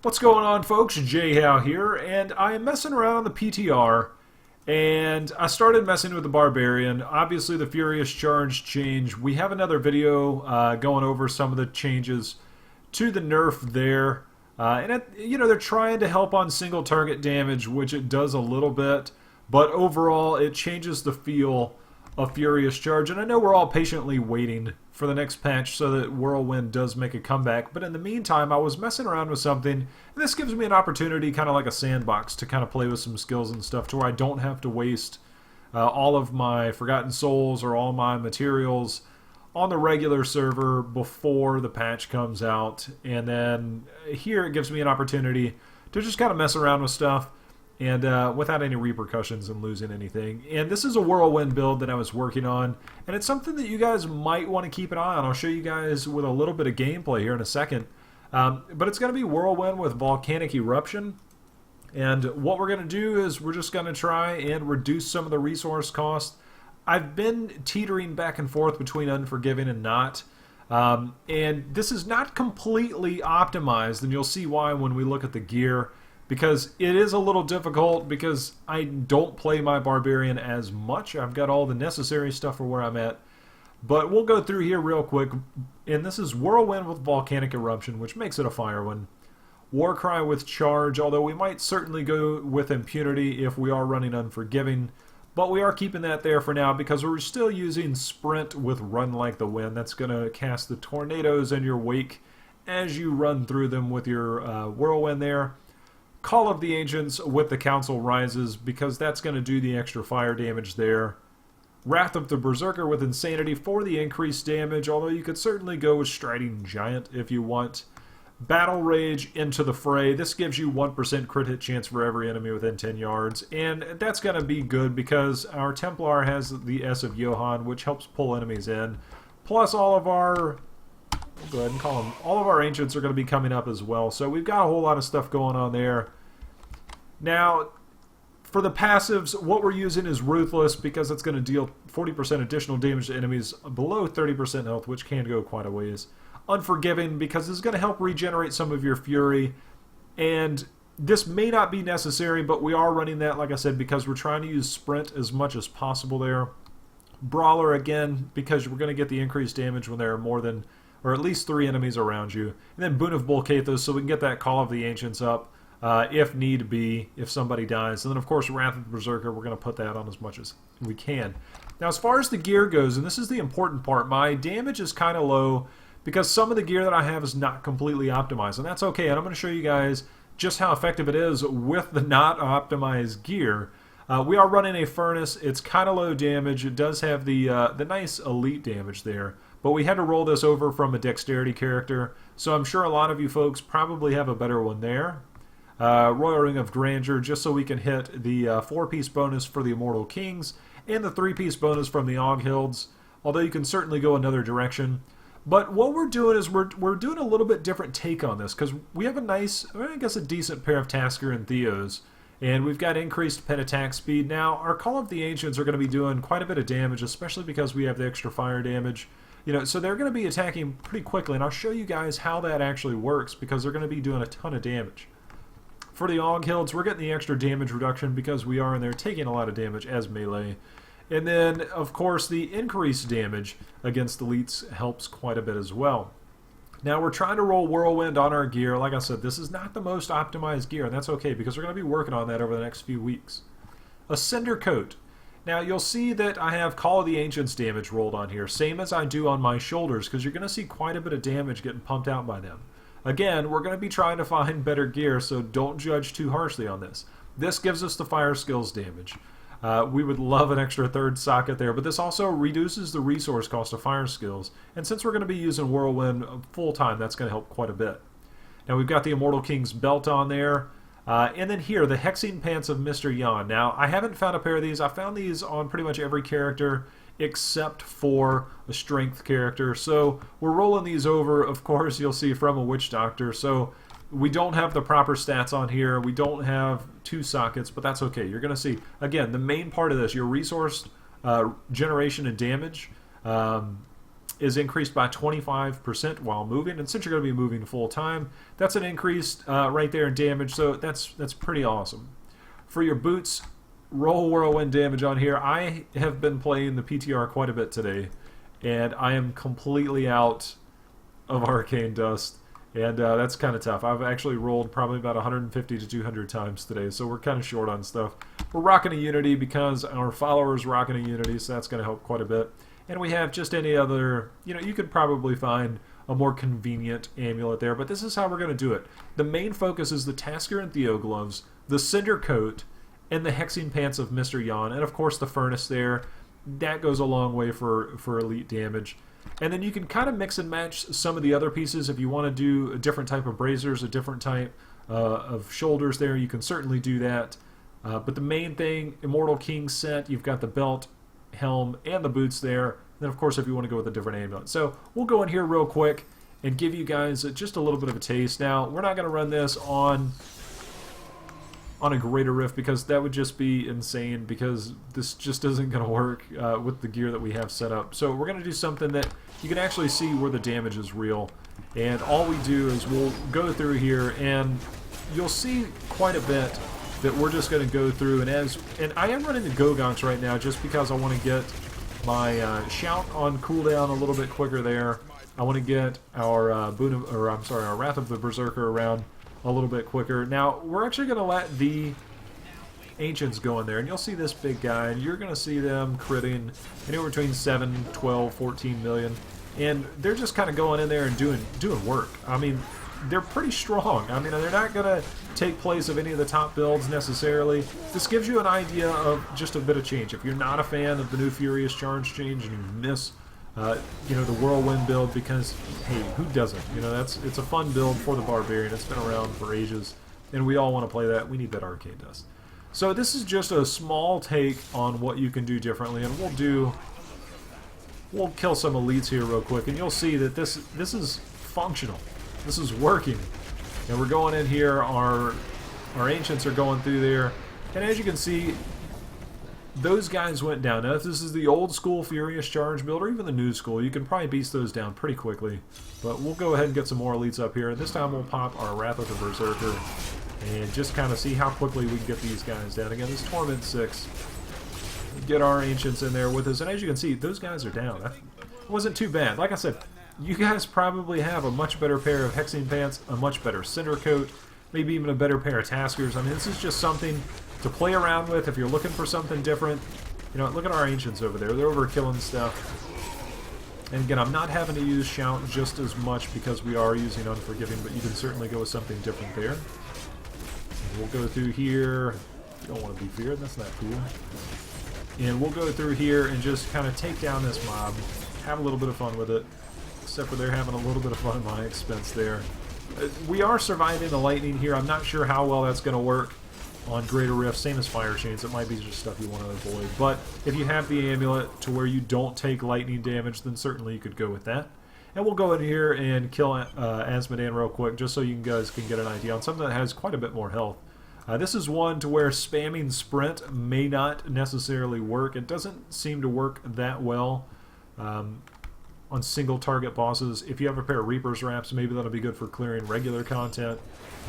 What's going on, folks? Jay Howe here, and I am messing around on the PTR, and I started messing with the Barbarian. Obviously, the Furious Charge change. We have another video going over some of the changes to the nerf there. They're trying to help on single target damage, which it does a little bit, but overall, it changes the feel of Furious Charge, and I know we're all patiently waiting for the next patch so that Whirlwind does make a comeback, but in the meantime, I was messing around with something, and this gives me an opportunity, kind of like a sandbox, to kind of play with some skills and stuff to where I don't have to waste all of my Forgotten Souls or all my materials on the regular server before the patch comes out, and then here it gives me an opportunity to just kind of mess around with stuff and without any repercussions and losing anything. And this is a Whirlwind build that I was working on, and it's something that you guys might want to keep an eye on. I'll show you guys with a little bit of gameplay here in a second. But it's going to be Whirlwind with Volcanic Eruption, and what we're going to do is we're just going to try and reduce some of the resource cost. I've been teetering back and forth between Unforgiving and not, and this is not completely optimized, and you'll see why when we look at the gear, because it is a little difficult because I don't play my Barbarian as much. I've got all the necessary stuff for where I'm at. But we'll go through here real quick. And this is Whirlwind with Volcanic Eruption, which makes it a fire one. Warcry with Charge, although we might certainly go with Impunity if we are running Unforgiving. But we are keeping that there for now because we're still using Sprint with Run Like the Wind. That's going to cast the tornadoes in your wake as you run through them with your Whirlwind there. Call of the Ancients with the Council Rises, because that's going to do the extra fire damage there. Wrath of the Berserker with Insanity for the increased damage, although you could certainly go with Striding Giant if you want. Battle Rage into the Fray. This gives you 1% crit hit chance for every enemy within 10 yards, and that's going to be good because our Templar has the S of Johann, which helps pull enemies in. Plus all of our... go ahead and call them. All of our Ancients are going to be coming up as well, so we've got a whole lot of stuff going on there. Now, for the passives, what we're using is Ruthless because it's going to deal 40% additional damage to enemies below 30% health, which can go quite a ways. Unforgiving because it's going to help regenerate some of your Fury, and this may not be necessary, but we are running that, like I said, because we're trying to use Sprint as much as possible there. Brawler, again, because we're going to get the increased damage when there are more than, or at least 3 enemies around you. And then Boon of Bolcathos, so we can get that Call of the Ancients up. If need be, if somebody dies. And then, of course, Wrath of the Berserker, we're going to put that on as much as we can. Now, as far as the gear goes, and this is the important part, my damage is kind of low because some of the gear that I have is not completely optimized, and that's okay. And I'm going to show you guys just how effective it is with the not optimized gear. We are running a Furnace. It's kind of low damage. It does have the nice elite damage there, but we had to roll this over from a dexterity character, so I'm sure a lot of you folks probably have a better one there. Royal Ring of Grandeur, just so we can hit the 4-piece bonus for the Immortal Kings and the 3-piece bonus from the Oghilds, although you can certainly go another direction. But what we're doing is we're doing a little bit different take on this, because we have a nice, I guess a decent pair of Tasker and Theos, and we've got increased pet attack speed. Now, our Call of the Ancients are going to be doing quite a bit of damage, especially because we have the extra fire damage. So they're going to be attacking pretty quickly, and I'll show you guys how that actually works, because they're going to be doing a ton of damage. For the Oghilds, we're getting the extra damage reduction because we are in there taking a lot of damage as melee. And then, of course, the increased damage against elites helps quite a bit as well. Now, we're trying to roll Whirlwind on our gear. Like I said, this is not the most optimized gear, and that's okay because we're going to be working on that over the next few weeks. A Cinder Coat. Now, you'll see that I have Call of the Ancients damage rolled on here, same as I do on my shoulders, because you're going to see quite a bit of damage getting pumped out by them. Again, we're going to be trying to find better gear, so don't judge too harshly on this. This gives us the fire skills damage. We would love an extra 3rd socket there, but this also reduces the resource cost of fire skills. And since we're going to be using Whirlwind full time, that's going to help quite a bit. Now we've got the Immortal King's belt on there. And then here, the Hexing Pants of Mr. Yan. Now, I haven't found a pair of these. I found these on pretty much every character except for a strength character. So we're rolling these over, of course, you'll see from a Witch Doctor. So we don't have the proper stats on here. We don't have 2 sockets, but that's okay. You're going to see, again, the main part of this, your resource generation and damage. is increased by 25% while moving, and since you're going to be moving full time, that's an increase right there in damage, so that's pretty awesome. For your boots, roll Whirlwind damage on here. I have been playing the PTR quite a bit today, and I am completely out of Arcane Dust, and that's kind of tough. I've actually rolled probably about 150 to 200 times today, so we're kind of short on stuff. We're rocking a Unity because our followers rocking a Unity, so that's going to help quite a bit. And we have just any other, you could probably find a more convenient amulet there, but this is how we're going to do it. The main focus is the Tasker and Theo gloves, the Cinder Coat, and the Hexing Pants of Mr. Yon, and of course the Furnace there. That goes a long way for elite damage. And then you can kind of mix and match some of the other pieces. If you want to do a different type of braziers, a different type of shoulders there, you can certainly do that. But the main thing, Immortal King set, you've got the belt, helm, and the boots there. And then of course if you want to go with a different amulet. So we'll go in here real quick and give you guys just a little bit of a taste. Now, we're not going to run this on a greater rift because that would just be insane, because this just isn't going to work with the gear that we have set up. So we're going to do something that you can actually see where the damage is real, and all we do is we'll go through here and you'll see quite a bit that we're just going to go through, and I am running the Gogonks right now just because I want to get my shout on cooldown a little bit quicker there. I want to get our our Wrath of the Berserker around a little bit quicker. Now, we're actually going to let the Ancients go in there, and you'll see this big guy, and you're going to see them critting anywhere between 7, 12, 14 million, and they're just kind of going in there and doing work. I mean, they're pretty strong. I mean, they're not going to take place of any of the top builds necessarily. This gives you an idea of just a bit of change. If you're not a fan of the new Furious Charge change and you miss the Whirlwind build, because, hey, who doesn't? It's a fun build for the Barbarian. It's been around for ages, and we all want to play that. We need that Arcane Dust. So this is just a small take on what you can do differently, and we'll kill some elites here real quick, and you'll see that this is functional. This is working. And we're going in here, our Ancients are going through there, and as you can see, those guys went down. Now, if this is the old school Furious Charge build, or even the new school, you can probably beast those down pretty quickly. But we'll go ahead and get some more elites up here. And this time we'll pop our Wrath of the Berserker and just kind of see how quickly we can get these guys down. Again, this Torment 6. Get our Ancients in there with us. And as you can see, those guys are down. That wasn't too bad. Like I said, you guys probably have a much better pair of Hexing Pants, a much better Cinder Coat, maybe even a better pair of Taskers. I mean, this is just something to play around with if you're looking for something different. Look at our Ancients over there. They're over killing stuff. And again, I'm not having to use Shout just as much because we are using Unforgiving, but you can certainly go with something different there. And we'll go through here. You don't want to be feared. That's not cool. And we'll go through here and just kind of take down this mob. Have a little bit of fun with it. Except for they're having a little bit of fun at my expense there. We are surviving the lightning here. I'm not sure how well that's going to work on Greater Rift, same as Fire Chains. It might be just stuff you want to avoid. But if you have the amulet to where you don't take lightning damage, then certainly you could go with that. And we'll go in here and kill Asmodan real quick, just so you guys can get an idea on something that has quite a bit more health. This is one to where spamming Sprint may not necessarily work. It doesn't seem to work that well on single target bosses. If you have a pair of Reaper's Wraps, maybe that'll be good for clearing regular content.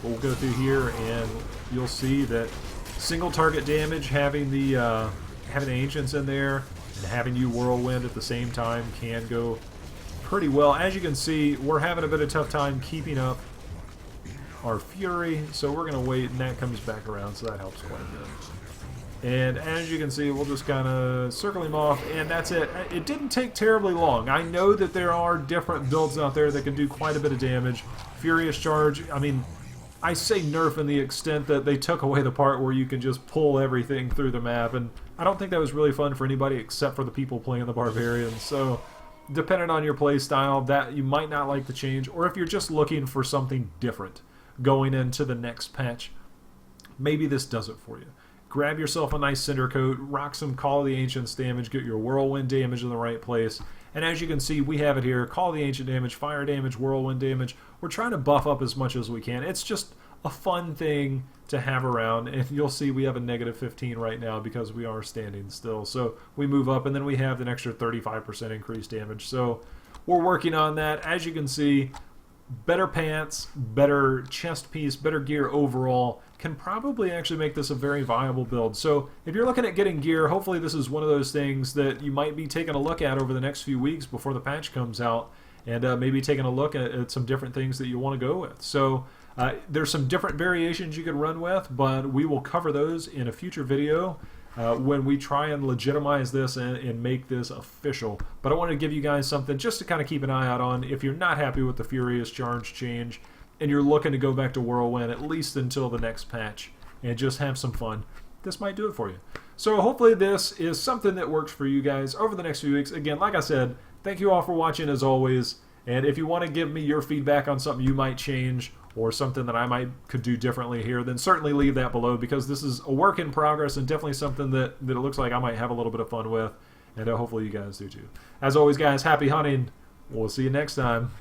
But we'll go through here and you'll see that single target damage, having the Ancients in there and having you Whirlwind at the same time can go pretty well. As you can see, we're having a bit of a tough time keeping up our Fury, so we're going to wait, and that comes back around, so that helps quite a bit. And as you can see, we'll just kind of circle him off, and that's it. It didn't take terribly long. I know that there are different builds out there that can do quite a bit of damage. Furious Charge, I mean, I say nerf in the extent that they took away the part where you can just pull everything through the map, and I don't think that was really fun for anybody except for the people playing the Barbarian. So, depending on your play style, that you might not like the change, or if you're just looking for something different going into the next patch, maybe this does it for you. Grab yourself a nice Cinder Coat, rock some Call of the Ancients damage, get your Whirlwind damage in the right place, and as you can see, we have it here. Call of the Ancient damage, Fire damage, Whirlwind damage. We're trying to buff up as much as we can. It's just a fun thing to have around, and you'll see we have a negative 15 right now because we are standing still. So we move up, and then we have an extra 35% increased damage. So we're working on that. As you can see, better pants, better chest piece, better gear overall can probably actually make this a very viable build. So if you're looking at getting gear, hopefully this is one of those things that you might be taking a look at over the next few weeks before the patch comes out, and maybe taking a look at some different things that you want to go with. So there's some different variations you can run with, but we will cover those in a future video when we try and legitimize this and make this official. But I want to give you guys something just to kind of keep an eye out on if you're not happy with the Furious Charge change and you're looking to go back to Whirlwind at least until the next patch and just have some fun. This might do it for you. So hopefully this is something that works for you guys over the next few weeks. Again, like I said, thank you all for watching as always. And if you want to give me your feedback on something you might change or something that I could do differently here, then certainly leave that below, because this is a work in progress and definitely something that it looks like I might have a little bit of fun with, and hopefully you guys do too. As always, guys, happy hunting. We'll see you next time.